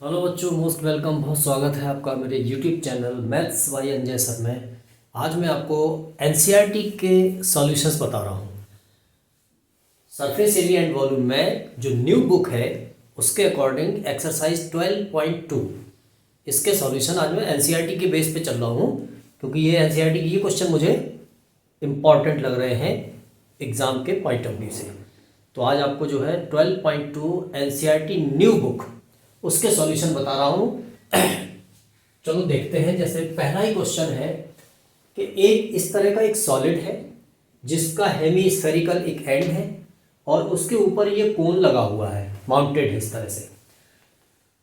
Hello बच्चों, most welcome. बहुत स्वागत है आपका मेरे YouTube channel maths by Anjay sir में। आज मैं आपको एनसीईआरटी के सॉल्यूशंस बता रहा हूँ। सरफेस एरिया एंड वॉल्यूम में जो न्यू बुक है उसके अकॉर्डिंग एक्सरसाइज 12.2 इसके सॉल्यूशन आज मैं एनसीईआरटी के बेस पे चल रहा हूँ, क्योंकि ये एनसीईआरटी की ये क्वेश्चन मुझे इम्पॉर्टेंट लग रहे हैं एग्ज़ाम के पॉइंट ऑफ व्यू से। तो आज आपको जो है 12.2 एनसीईआरटी न्यू बुक उसके सॉल्यूशन बता रहा हूँ। चलो देखते हैं। जैसे पहला ही क्वेश्चन है कि एक इस तरह का एक सॉलिड है जिसका हेमी स्फेरिकल एक एंड है और उसके ऊपर ये कोन लगा हुआ है, माउंटेड है इस तरह से।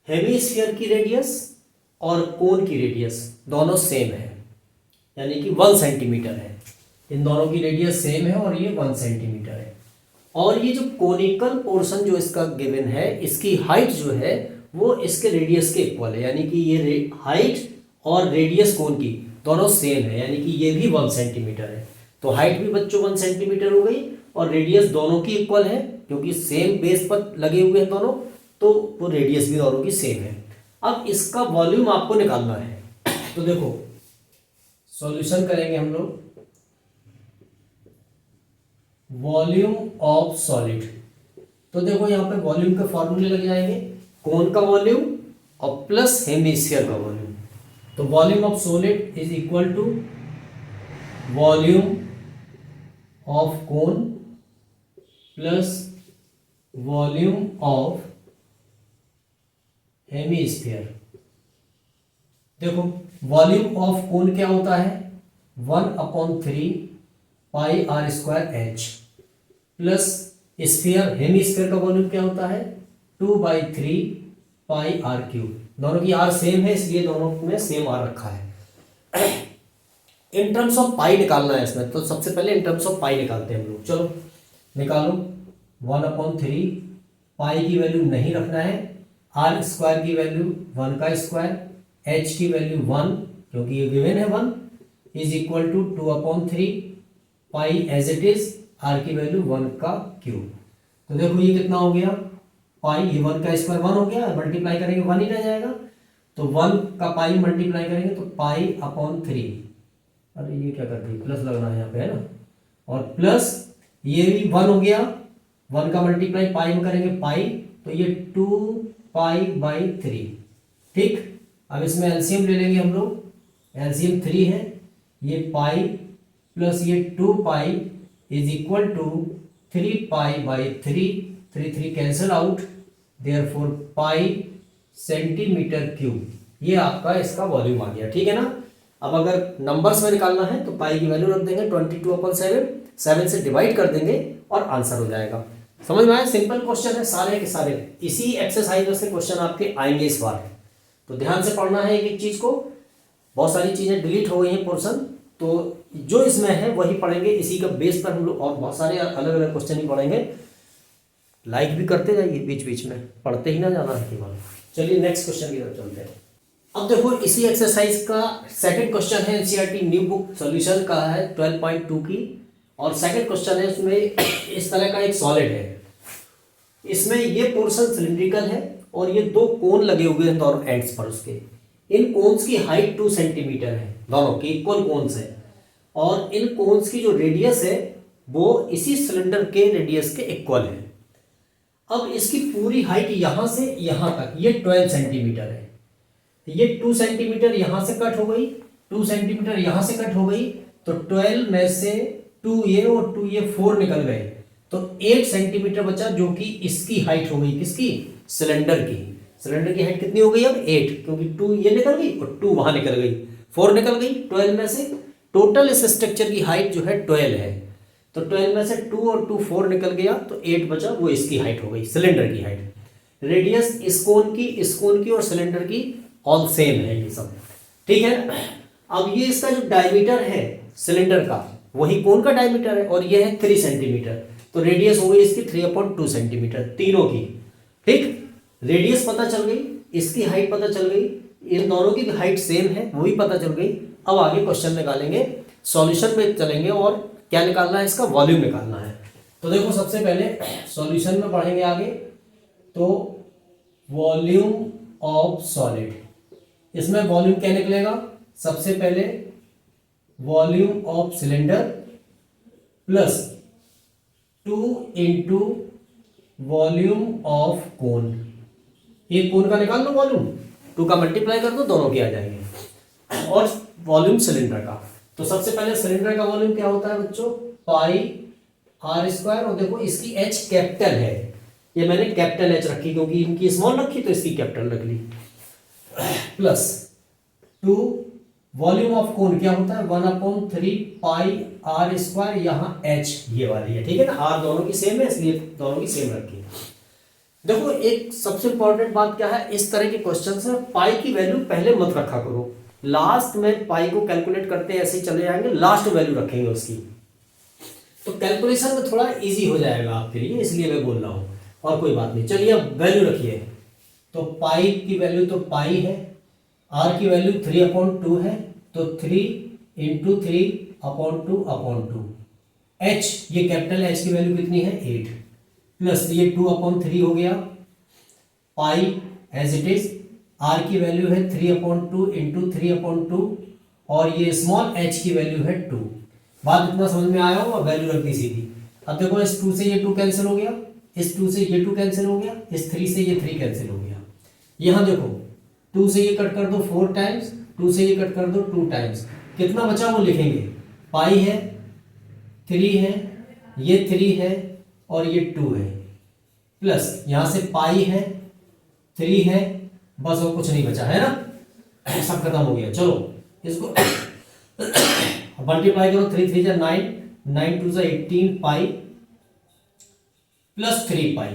हेमीस्फीयर की रेडियस और कोन की रेडियस दोनों सेम है, यानी कि 1 सेंटीमीटर है। इन दोनों की रेडियस सेम है और ये 1 सेंटीमीटर है। और ये जो कोनिकल पोर्शन जो इसका गिवन है, इसकी हाइट जो है वो इसके रेडियस के इक्वल है, यानी कि ये हाइट और रेडियस कोन की दोनों सेम है, यानी कि ये भी 1 सेंटीमीटर है। तो हाइट भी बच्चों 1 सेंटीमीटर हो गई और रेडियस दोनों की इक्वल है, क्योंकि सेम बेस पर लगे हुए हैं दोनों, तो वो रेडियस भी दोनों की सेम है। अब इसका वॉल्यूम आपको निकालना है। तो देखो सॉल्यूशन करेंगे हम लोग। वॉल्यूम ऑफ सॉलिड, तो देखो यहाँ पे वॉल्यूम के फॉर्मूले लग जाएंगे, कोन का वॉल्यूम और प्लस हेमिस्फीयर का वॉल्यूम। तो volume of solid is equal to volume of cone plus volume of hemisphere. देखो वॉल्यूम ऑफ कोन क्या होता है, 1/3 pi r square h, plus sphere hemisphere का वॉल्यूम क्या होता है 2/3 पाई आर क्यूब। दोनों की आर सेम है इसलिए दोनों में सेम आर रखा है। इन टर्म्स ऑफ पाई निकालना है इसमें, तो सबसे पहले इन टर्म्स ऑफ पाई निकालते हैं हम लोग। चलो निकालो। 1/3 पाई की वैल्यू नहीं रखना है, आर स्क्वायर की वैल्यू 1 का स्क्वायर, एच की वैल्यू 1 क्योंकि ये गिवन है 1, is equal to 2/3 pi as it is, R की वैल्यू 1 का क्यूब। तो देखो ये कितना हो गया, पाई, ये 1 का स्क्वायर 1 हो गया, मल्टीप्लाई करेंगे 1 ही रह जाएगा। तो 1 का पाई मल्टीप्लाई करेंगे तो पाई/3। अरे ये क्या कर दी, प्लस लगना है यहाँ पे, है ना। और प्लस ये भी 1 हो गया, 1 का मल्टीप्लाई पाई में करेंगे पाई, तो ये 2 पाई/3। ठीक, अब इसमें एलसीएम ले लेंगे हम लोग। एलसीएम 3 है, ये पाई प्लस ये 2 पाई इज इक्वल टू 3 पाई/3, 3 cancel out, therefore pi centimetre cube. ये आपका इसका वॉल्यूम आ गया, ठीक है ना। अब अगर नंबर्स में निकालना है तो पाई की वैल्यू रख देंगे 22/7, 7 से डिवाइड कर देंगे और आंसर हो जाएगा। समझ में आया, सिंपल क्वेश्चन है सारे के सारे। इसी एक्सरसाइज में से क्वेश्चन आपके आएंगे इस बार, तो ध्यान से पढ़ना है एक एक चीज को। बहुत सारी चीजें डिलीट हो गई हैं पोर्शन, तो जो इसमें है वही पढ़ेंगे। इसी का बेस पर हम लोग और बहुत सारे अलग अलग क्वेश्चन ही पढ़ेंगे। लाइक भी करते जाइए, बीच बीच में पढ़ते ही ना जाना है केवल। चलिए नेक्स्ट क्वेश्चन की तरफ चलते हैं। अब देखो इसी एक्सरसाइज का सेकंड क्वेश्चन है, एनसीईआरटी न्यू बुक सॉल्यूशन का है 12.2 की, और सेकंड क्वेश्चन है उसमें इस तरह का एक सॉलिड है। इसमें ये पोर्शन सिलिंड्रिकल है और ये 2 कोन लगे हुए हैं दोनों एंड्स पर उसके। इन कोन्स की हाइट 2 सेंटीमीटर है, दोनों की इक्वल कोन्स है, और इन कोन्स की जो रेडियस है वो इसी सिलेंडर के रेडियस के इक्वल है। अब इसकी पूरी हाइट यहां से यहां तक ये 12 सेंटीमीटर है। ये 2 सेंटीमीटर यहां से कट हो गई, 2 सेंटीमीटर यहां से कट हो गई, तो 12 में से 2 ये और 2 ये 4 निकल गए, तो 8 सेंटीमीटर बचा, जो कि इसकी हाइट हो गई, किसकी, सिलेंडर की। सिलेंडर की हाइट कितनी हो गई अब 8, क्योंकि 2 ये निकल गई और 2 वहां निकल गई, 4 निकल गई 12 में से। टोटल इस स्ट्रक्चर की हाइट जो है 12 है, तो 12 में से 2 और 2 4 निकल गया, तो 8 बचा, वो इसकी हाइट हो गई, सिलेंडर की हाइट। रेडियस इस कोन की और सिलेंडर की ऑल सेम है ये सब, ठीक है। अब ये इसका जो डायमीटर है सिलेंडर का वही कोन का डायमीटर है, और ये है 3 सेंटीमीटर, तो रेडियस हो गई इसकी 3/2 सेंटीमीटर तीनों की। ठीक, रेडियस पता चल गई, इसकी हाइट पता चल गई, इन दोनों की हाइट सेम है वो भी पता चल गई। अब आगे क्वेश्चन निकालेंगे, सॉल्यूशन पे चलेंगे और क्या निकालना है, इसका वॉल्यूम निकालना है। तो देखो सबसे पहले सॉल्यूशन में पढ़ेंगे आगे, तो वॉल्यूम ऑफ सॉलिड, इसमें वॉल्यूम क्या निकलेगा, सबसे पहले volume of cylinder plus 2 into volume of कोन, ये कोन का निकाल लो वॉल्यूम, 2 का मल्टीप्लाई कर दो, दोनों के आ जाएंगे, और वॉल्यूम सिलेंडर का। तो सबसे पहले सिलेंडर का वॉल्यूम क्या होता है बच्चों, पाई आर स्क्वायर, और देखो इसकी एच कैपिटल है, ये मैंने कैपिटल एच रखी क्योंकि इनकी स्मॉल रखी तो इसकी कैपिटल रख ली, प्लस 2 वॉल्यूम ऑफ कोन क्या होता है 1/3 पाई आर स्क्वायर, यहाँ एच ये वाली है, ठीक है ना, आर दोनों की सेम है इसलिए दोनों की सेम रखी। देखो एक सबसे इंपॉर्टेंट बात क्या है, इस तरह के क्वेश्चन से पाई की वैल्यू पहले मत रखा करो, लास्ट में पाई को कैलकुलेट करते ऐसे ही चले जाएंगे, लास्ट वैल्यू रखेंगे उसकी, तो कैलकुलेशन में थोड़ा इजी हो जाएगा आपके लिए, इसलिए मैं बोल रहा हूं, और कोई बात नहीं। चलिए अब वैल्यू रखिए, तो पाई की वैल्यू तो पाई है, आर की वैल्यू 3/2 है, तो 3 इंटू 3/2/2, एच ये कैपिटल एच की वैल्यू कितनी है 8, प्लस ये 2/3 हो गया, पाई एज इट इज, आर की वैल्यू है 3/2 इंटू 3/2, और ये स्मॉल एच की वैल्यू है 2। बात इतना समझ में आया होगा, वैल्यू रख दी सीधी। अब देखो इस 2 से ये 2 कैंसिल हो गया, इस 2 से ये 2 कैंसिल हो गया, इस 3 से ये 3 कैंसिल हो गया, यहां देखो 2 से ये कट कर दो 4 टाइम्स, 2 से ये कट कर दो 2 टाइम्स, कितना बचा वो लिखेंगे, पाई है, 3 है, ये 3 है, और ये 2 है, प्लस यहां से पाई है, 3 है, बस और कुछ नहीं बचा है ना, सब खत्म हो गया। चलो इसको मल्टीप्लाई करो, 3 3 जा 9, 9 2 जा 18 पाई प्लस 3 पाई,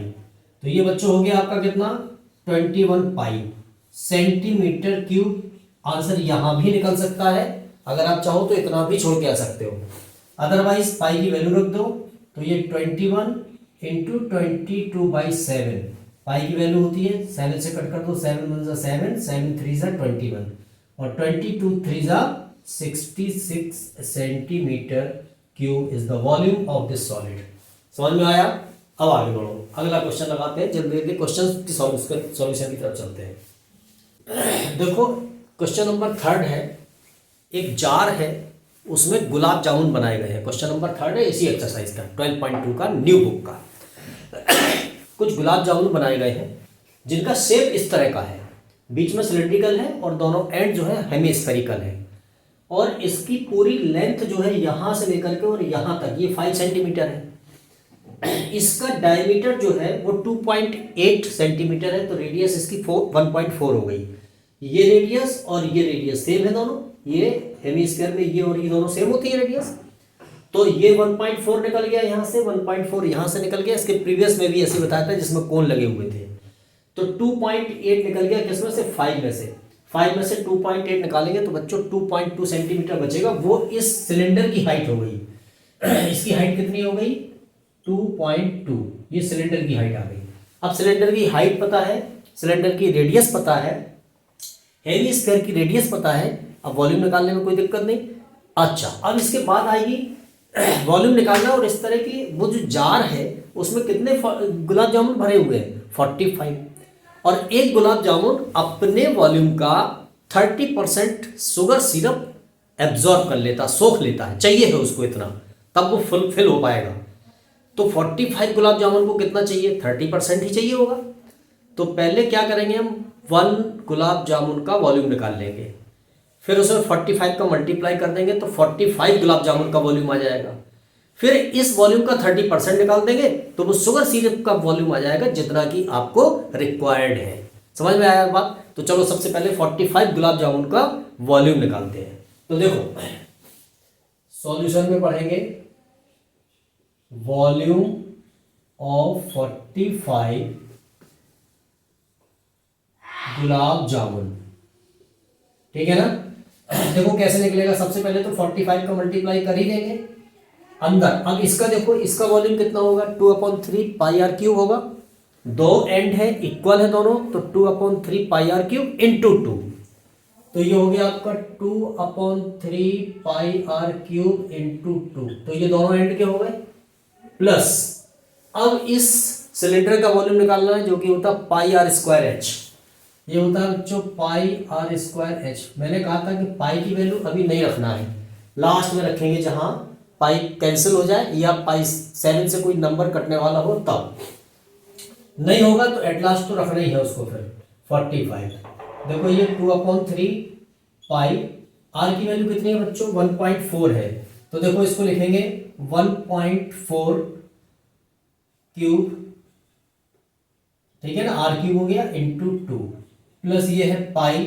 तो ये बच्चों हो गया आपका कितना 21 पाई सेंटीमीटर क्यूब। आंसर यहां भी निकल सकता है, अगर आप चाहो तो इतना भी छोड़ के आ सकते हो, अदरवाइज पाई की वैल्यू रख दो, तो ये 21 इंटू 22/7, पाई की वैल्यू होती है 7 से कट कर दो, 7 1 जा 7, 7 3 जा 21, और 22 3 जा 66 centimetre cube is the volume of this solid. समझ में आया? अब आगे बढ़ो, अगला क्वेश्चन लगाते हैं, जल्दी जल्दी क्वेश्चन की सॉल्यूशन की तरफ चलते हैं। देखो क्वेश्चन नंबर 3 है, एक जार है उसमें गुलाब जामुन बनाए गए हैं, क्वेश्चन नंबर 3 है इसी एक्सरसाइज का 12.2 का न्यू बुक का। कुछ गुलाब जामुन बनाए गए हैं जिनका शेप इस तरह का है, बीच में सिलिंड्रिकल है और दोनों एंड जो है हेमिस्फेरिकल है, और इसकी पूरी लेंथ जो है यहां से लेकर के और यहां तक ये 5 सेंटीमीटर है, इसका डायमीटर जो है वो 2.8 सेंटीमीटर है, तो रेडियस इसकी 1.4 हो गई। ये रेडियस और ये रेडियस सेम है दोनों, ये हेमिस्फीयर में ये और ये दोनों सेम होती है रेडियस, तो ये 1.4 निकल गया यहाँ से, 1.4 यहाँ से निकल गया, इसके प्रीवियस में भी ऐसे बताया था जिसमें कोण लगे हुए थे, तो 2.8 निकल गया किसमें से 5 में से, 5 में से 2.8 निकालेंगे तो बच्चों 2.2 सेंटीमीटर बचेगा, वो इस सिलेंडर की हाइट हो गई। इसकी हाइट कितनी हो गई 2.2, ये सिलेंडर की हाइट आ गई। अब सिलेंडर की हाइट पता है, सिलेंडर की रेडियस पता है, हेमिस्फीयर की रेडियस पता है, अब वॉल्यूम निकालने में कोई दिक्कत नहीं। अच्छा अब इसके बाद आएगी वॉल्यूम निकालना, और इस तरह की वो जो जार है उसमें कितने गुलाब जामुन भरे हुए हैं 45, और एक गुलाब जामुन अपने वॉल्यूम का 30% शुगर सिरप एब्जॉर्ब कर लेता, सोख लेता है, चाहिए है उसको इतना, तब वो फुलफिल हो पाएगा। तो 45 गुलाब जामुन को कितना चाहिए 30% ही चाहिए होगा, तो पहले क्या करेंगे हम 1 गुलाब जामुन का वॉल्यूम निकाल लेंगे, फिर उसमें 45 का मल्टीप्लाई कर देंगे तो 45 गुलाब जामुन का वॉल्यूम आ जाएगा, फिर इस वॉल्यूम का 30% निकाल देंगे तो वो शुगर सिरप का वॉल्यूम आ जाएगा जितना कि आपको रिक्वायर्ड है। समझ में आया बात? तो चलो सबसे पहले 45 गुलाब जामुन का वॉल्यूम निकालते हैं। तो देखो सॉल्यूशन में पढ़ेंगे वॉल्यूम ऑफ 45 गुलाब जामुन, ठीक है ना। देखो कैसे निकलेगा, सबसे पहले तो 45 का मल्टीप्लाई कर ही देंगे अंदर। अब इसका देखो, इसका वॉल्यूम कितना होगा 2/3 पाई आर क्यूब होगा, दो एंड है इक्वल है दोनों, तो 2/3 पाई आर क्यूब इंटू 2, तो ये हो गया आपका 2/3 पाई आर क्यूब इंटू 2, तो ये दोनों एंड के हो गए, प्लस अब इस सिलेंडर का वॉल्यूम निकालना है जो कि होता पाई आर स्क्वायर एच, ये होता है बच्चों पाई आर स्क्वायर एच। मैंने कहा था कि पाई की वैल्यू अभी नहीं रखना है, लास्ट में रखेंगे जहां पाई कैंसिल हो जाए या पाई 7 से कोई नंबर कटने वाला हो तब। नहीं होगा तो एट लास्ट तो रखना ही है उसको फिर 45। देखो ये 2/3 पाई, आर की वैल्यू कितनी है बच्चों 1.4 है, तो देखो इसको लिखेंगे 1.4 क्यूब, ठीक है ना, आर क्यूब हो गया इंटू 2 प्लस ये है पाई,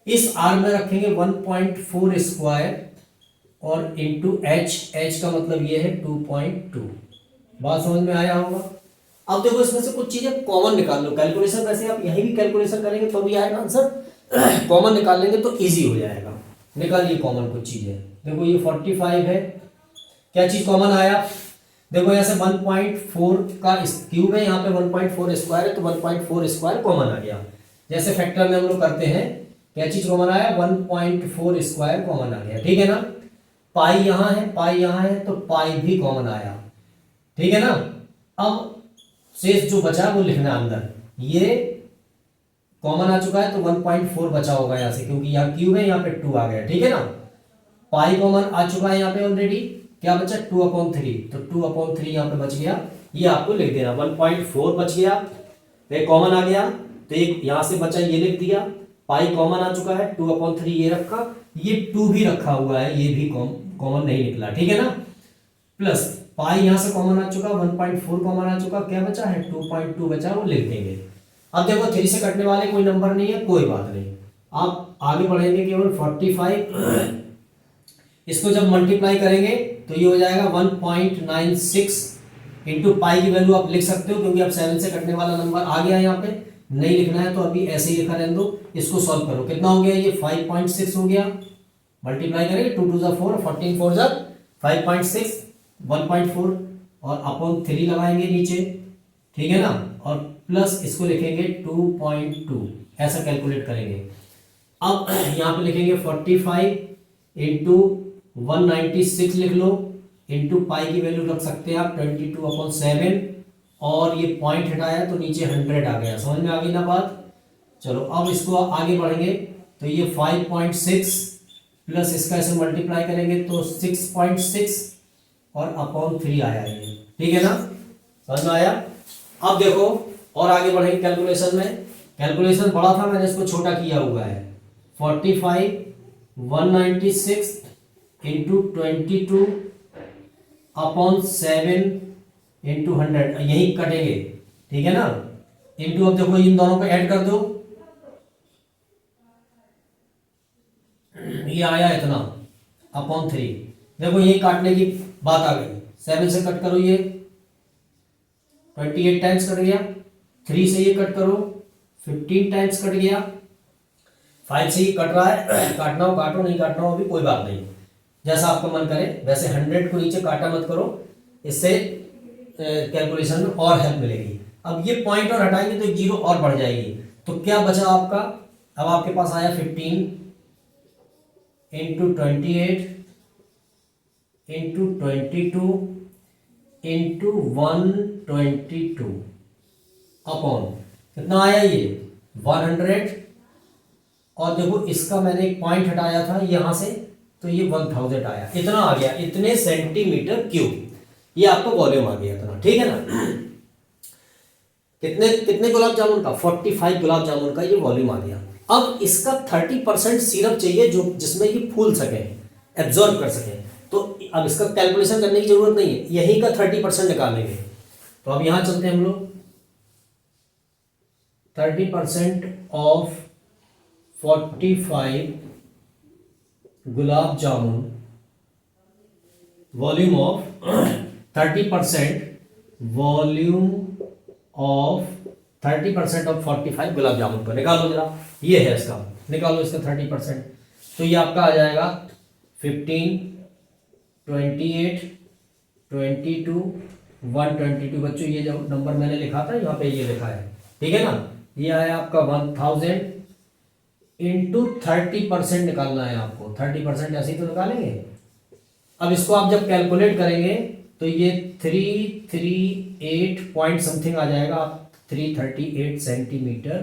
इस आर में रखेंगे 1.4 स्क्वायर और इंटू एच, एच का मतलब ये है 2.2। बात समझ में आया होगा। अब देखो इसमें से कुछ चीजें कॉमन निकाल लो, कैलकुलेशन वैसे आप यहीं भी कैलकुलेशन करेंगे तो भी आएगा आंसर, कॉमन निकाल लेंगे तो इजी हो जाएगा। निकालिए कॉमन कुछ चीजें। देखो ये 45 है, क्या चीज कॉमन आया, देखो यहाँ से 1.4 का क्यूब है, यहाँ पे 1.4 स्क्वायर है तो 1.4 स्क्वायर कॉमन आ गया। जैसे फैक्टर में हम लोग करते हैं, क्या चीज कॉमन आया 1.4 स्क्वायर कॉमन आ गया, ठीक है ना। पाई यहाँ है, पाई यहाँ है तो पाई भी कॉमन आया, ठीक है ना। अब शेष जो बचा वो लिखना अंदर, ये कॉमन आ चुका है तो 1.4 बचा होगा यहाँ से, क्योंकि यहाँ क्यूब है यहाँ पे 2 आ गया, ठीक है ना। पाई कॉमन आ चुका है यहाँ पे ऑलरेडी, क्या बचा 2/3, तो 2/3 यहाँ पे बच गया, ये आपको लिख देना। 1.4 बच गया, तो कॉमन आ गया तो एक यहाँ से बचा ये लिख दिया। पाई कॉमन आ चुका है 2/3 ये रखा, ये 2 भी रखा हुआ है, ये भी कॉमन नहीं निकला, ठीक है ना। प्लस पाई यहां से कॉमन आ चुका, 1.4 कॉमन आ चुका, क्या बचा है 2.2 बचा, वो लिख देंगे। अब देखो 3 से कटने वाले कोई नंबर नहीं है, कोई बात नहीं, आप आगे बढ़ेंगे केवल 45, इसको जब मल्टीप्लाई करेंगे तो ये हो जाएगा 1.96 इंटू पाई की वैल्यू आप लिख सकते हो, क्योंकि अब 7 से कटने वाला नंबर आ गया यहाँ पे, नहीं लिखना है तो अभी ऐसे ही लिखा रहने दो। इसको सॉल्व करो, कितना हो गया ये 5.6 हो गया, मल्टीप्लाई करेंगे 2 2 4 14 4 5.6 1.4 और अपॉन 3 लगाएंगे नीचे, ठीक है ना, और प्लस इसको लिखेंगे 2.2, ऐसा कैलकुलेट करेंगे। अब यहाँ पे लिखेंगे 45 इंटू 196 लिख लो, इंटू पाई की वैल्यू रख सकते हैं आप 22/7, और ये पॉइंट हटाया तो नीचे 100 आ गया। समझ में आ गई ना बात। चलो अब इसको आगे बढ़ेंगे तो ये 5.6 प्लस इसका ऐसे मल्टीप्लाई करेंगे तो 6.6 और अपॉन 3 आया ये, ठीक है ना, समझ में आया। अब देखो और आगे बढ़ेंगे कैलकुलेशन में, कैलकुलेशन बड़ा था मैंने इसको छोटा किया हुआ है। 45 196 इंटू 22 अपॉन 7 इंटू 100, यही कटेंगे, ठीक है ना। इंटू अब देखो इन दोनों को ऐड कर दो, ये आया इतना अपॉन 3, देखो यही काटने की बात आ गई। 7 से कट करो ये 28 टाइम्स कट गया, 3 से ये कट करो 15 टाइम्स कट गया, 5 से ये कट रहा है, काटना हो काटो, नहीं काटना हो अभी कोई बात नहीं, जैसा आपका मन करे। वैसे 100 को नीचे काटा मत करो, इससे कैलकुलेशन में और हेल्प मिलेगी। अब ये पॉइंट और हटाएंगे तो एक जीरो और बढ़ जाएगी, तो क्या बचा आपका, अब आपके पास आया 15 इंटू 28 इंटू 22 इंटू 122 अपॉन कितना आया ये 100, और देखो इसका मैंने एक पॉइंट हटाया था यहां से तो ये 1000 आया, इतना आ गया, इतने सेंटीमीटर क्यूब, ये आपका वॉल्यूम आ गया इतना, ठीक है ना। कितने कितने गुलाब जामुन का 45 गुलाब जामुन का ये वॉल्यूम आ गया। अब इसका 30% सिरप चाहिए जो जिसमें ये फूल सके, एब्जॉर्ब कर सके, तो अब इसका कैलकुलेशन करने की जरूरत नहीं है, यही का 30% निकालेंगे। तो अब यहां चलते हैं हम लोग, 30% of 45 gulab jamun, volume of 30% volume of 30% of 45 gulab jamun को निकालो जरा, ये है इसका, निकालो इसका 30%, तो ये आपका आ जाएगा 15 28 22 122। बच्चों ये जो नंबर मैंने लिखा था यहाँ पे ये लिखा है, ठीक है ना, ये आया आपका 1000 इंटू 30% निकालना है आपको, 30% ऐसे ही तो निकालेंगे। अब इसको आप जब कैलकुलेट करेंगे तो ये 338 पॉइंट समथिंग आ जाएगा, आप 338 सेंटीमीटर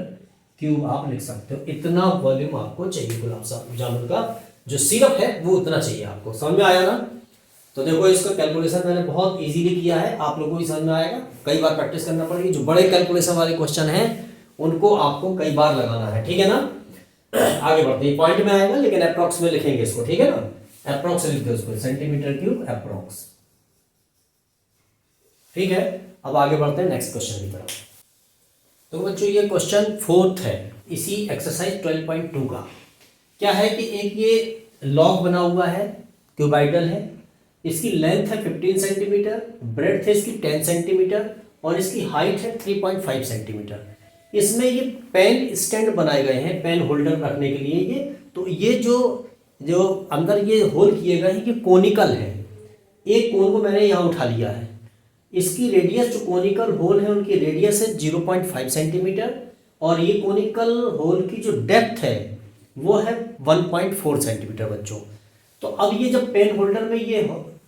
क्यूब आप लिख सकते हो। इतना वॉल्यूम आपको चाहिए गुलाब जामुन का, जो सिरप है वो उतना चाहिए आपको। समझ में आया ना? तो देखो इसका कैलकुलेशन मैंने बहुत इजीली किया है, आप लोगों को भी समझ में आएगा। कई बार प्रैक्टिस करना पड़ेगी, जो बड़े कैलकुलेशन वाले क्वेश्चन हैं उनको आपको कई बार लगाना है, ठीक है ना। आगे बढ़ते हैं, पॉइंट में आएगा लेकिन अप्रॉक्स में लिखेंगे इसको, ठीक है ना। अप्रॉक्स लिख दो इसको, सेंटीमीटर क्यूब अप्रॉक्स, ठीक है। अब आगे बढ़ते हैं नेक्स्ट क्वेश्चन की तरफ। तो बच्चों ये क्वेश्चन 4th है इसी एक्सरसाइज 12.2 का। क्या है कि एक ये लॉग बना हुआ है, क्यूबाइडल है, इसकी लेंथ है 15 सेंटीमीटर, ब्रेड्थ है इसकी 10 सेंटीमीटर और इसकी हाइट है 3.5 सेंटीमीटर। इसमें ये पेन स्टैंड बनाए गए हैं, पेन होल्डर रखने के लिए। ये तो ये जो अंदर ये होल किए गए हैं ये कोनिकल है। एक कोन को मैंने यहाँ उठा लिया है, इसकी रेडियस जो कोनिकल होल है उनकी रेडियस है 0.5 सेंटीमीटर और ये कोनिकल होल की जो डेप्थ है वो है 1.4 सेंटीमीटर बच्चों। तो अब ये जब पेन होल्डर में ये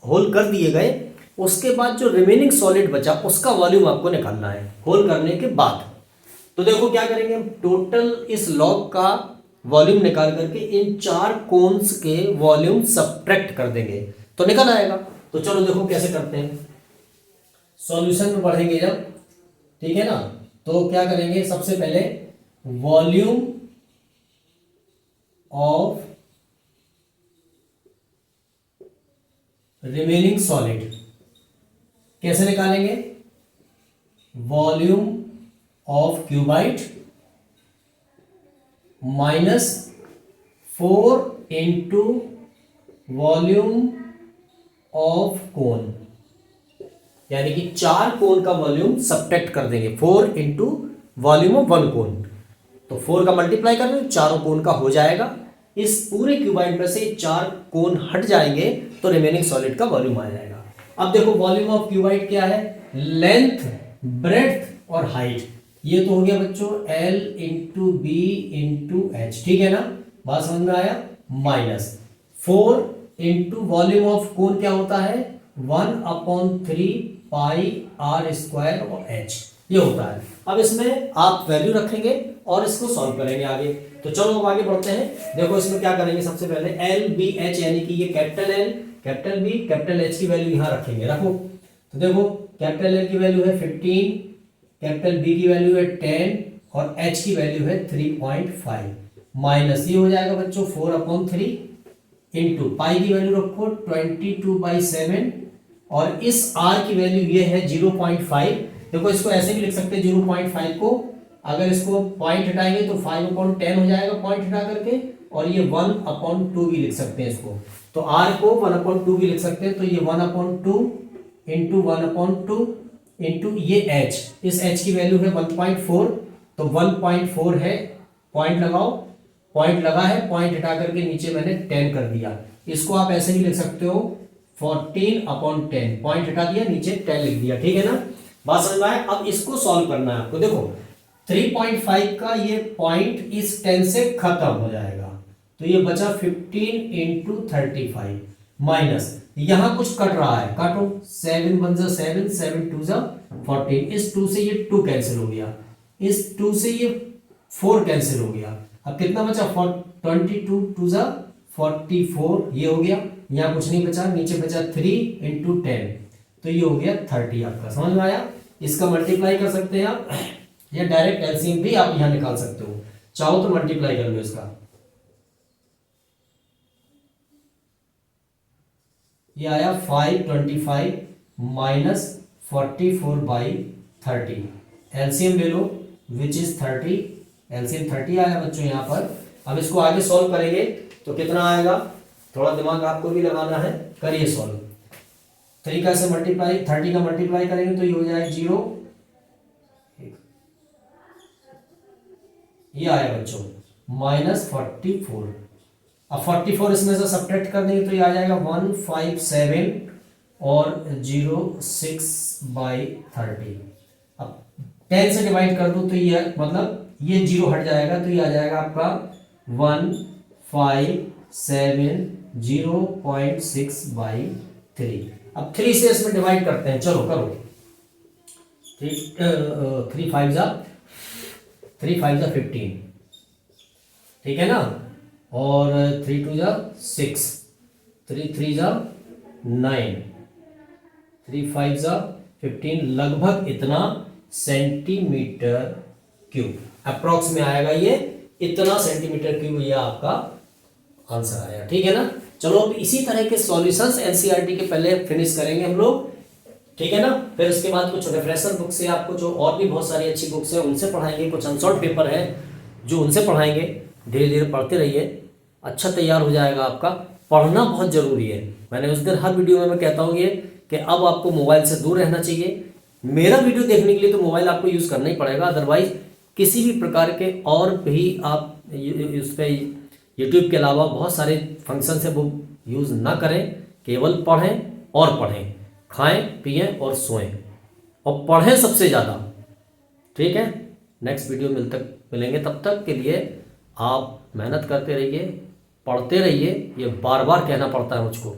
होल कर दिए गए, उसके बाद जो रिमेनिंग सॉलिड बचा उसका वॉल्यूम आपको निकालना है होल करने के बाद। तो देखो क्या करेंगे हम, टोटल इस लॉग का वॉल्यूम निकाल करके इन 4 कोन्स के वॉल्यूम सब्ट्रैक्ट कर देंगे तो निकल आएगा। तो चलो देखो कैसे करते हैं। सॉल्यूशन में बढ़ेंगे जब, ठीक है ना, तो क्या करेंगे, सबसे पहले वॉल्यूम ऑफ रिमेनिंग सॉलिड कैसे निकालेंगे, volume of cuboid minus 4 into volume of कोन, यानी कि 4 कोन का वॉल्यूम सब्ट्रैक्ट कर देंगे 4 इंटू वॉल्यूम ऑफ 1 कोन। तो 4 का मल्टीप्लाई कर देंगे, चारों कोन का हो जाएगा। इस पूरे क्यूबाइड में से 4 कोन हट जाएंगे तो रिमेनिंग सॉलिड का वॉल्यूम आ जाएगा। अब देखो वॉल्यूम ऑफ क्यूबाइड क्या है, लेंथ, ब्रेड्थ और हाइट। ये तो हो गया बच्चों L into B into H, ठीक है ना, बात समझ में आया। Minus 4 into volume of cone क्या होता है 1/3 पाई आर स्क्वायर और एच, ये होता है। अब इसमें आप वैल्यू रखेंगे और इसको सॉल्व करेंगे आगे। तो चलो अब आगे बढ़ते हैं। देखो इसमें क्या करेंगे, सबसे पहले एल बी एच यानी कि ये capital L capital B capital H की वैल्यू यहाँ रखेंगे, रखो। तो देखो कैपिटल एल की वैल्यू है 15, कैपिटल बी की वैल्यू है 10 और एच की वैल्यू है 3.5 माइनस ये हो जाएगा बच्चों 4/3 इंटू पाई की वैल्यू रखो 22/7 और इस आर की वैल्यू ये है 0.5। देखो इसको ऐसे भी लिख सकते हैं 0.5 को, अगर इसको पॉइंट हटाएंगे तो 5/10 हो जाएगा पॉइंट हटा करके, और ये 1/2 भी लिख सकते हैं इसको। तो r को 1/2 भी लिख सकते हैं, तो ये 1/2 इंटू 1/2 इंटू ये h, इस h की वैल्यू है 1.4, तो 1.4 है, पॉइंट लगाओ, पॉइंट लगा है, पॉइंट हटा करके नीचे मैंने 10 कर दिया। इसको आप ऐसे भी लिख सकते हो 14/10, पॉइंट हटा दिया नीचे 10 लिख दिया, ठीक है ना, बात समझ में आया। अब इसको सॉल्व करना है आपको। देखो 3.5 का ये पॉइंट इस 10 से खत्म हो जाएगा, तो ये बचा 15 इंटू 35 माइनस यहां कुछ कट रहा है, काटो 7 1 जा 7 7 2 जा 14, इस 2 से ये 2 कैंसिल हो गया, इस 2 से ये 4 कैंसिल हो गया। अब कितना बचा 22 2 जा 44, ये हो गया, यहाँ कुछ नहीं बचा, नीचे बचा 3 इंटू 10, तो ये हो गया 30 आपका। समझ में आया। इसका मल्टीप्लाई कर सकते हैं आप, या डायरेक्ट एलसीएम भी आप यहां निकाल सकते हो, चाहो तो मल्टीप्लाई कर लो इसका। ये आया 525 माइनस 44/30, एलसीएम ले लो विच इज 30, एलसीएम 30 आया बच्चों यहाँ पर। अब इसको आगे सॉल्व करेंगे तो कितना आएगा, थोड़ा दिमाग आपको भी लगाना है, करिए सॉल्व। 3 का से मल्टीप्लाई 30 का मल्टीप्लाई करेंगे तो ये हो जाएगा 0, ये आया बच्चों माइनस 44। अब 44 इसमें से सब्ट्रैक्ट कर देंगे तो ये आ जाएगा 157 और 06/30। अब 10 से डिवाइड कर दो तो ये मतलब ये 0 हट जाएगा, तो ये आ जाएगा आपका 157 0.6/3। अब 3 से इसमें डिवाइड करते हैं, चलो करो 3 5 जा 15, ठीक है ना, और 3 2 जा 6, 3 3 जा 9, 3 5 जा 15, लगभग इतना सेंटीमीटर क्यूब अप्रोक्स में आएगा, ये इतना सेंटीमीटर क्यूब ये आपका आंसर आया, ठीक है ना। चलो अब इसी तरह के सॉल्यूशंस एनसीईआरटी के पहले फिनिश करेंगे हम लोग, ठीक है ना। फिर उसके बाद कुछ रेफरेंस बुक से आपको जो और भी बहुत सारी अच्छी बुक्स हैं उनसे पढ़ाएंगे, कुछ अनसॉल्व पेपर है जो उनसे पढ़ाएंगे। धीरे धीरे पढ़ते रहिए, अच्छा तैयार हो जाएगा आपका। पढ़ना बहुत जरूरी है, मैंने उस दिन हर वीडियो में मैं कहता हूँ ये कि अब आपको मोबाइल से दूर रहना चाहिए। मेरा वीडियो देखने के लिए तो मोबाइल आपको यूज़ करना ही पड़ेगा, अदरवाइज किसी भी प्रकार के और भी आप उस पर यूट्यूब के अलावा बहुत सारे फंक्शन है वो यूज़ ना करें, केवल पढ़ें और पढ़ें, खाएं पिएं और सोएं, और पढ़ें सबसे ज़्यादा, ठीक है। नेक्स्ट वीडियो मिलेंगे, तब तक के लिए आप मेहनत करते रहिए, पढ़ते रहिए, ये बार बार कहना पड़ता है मुझको।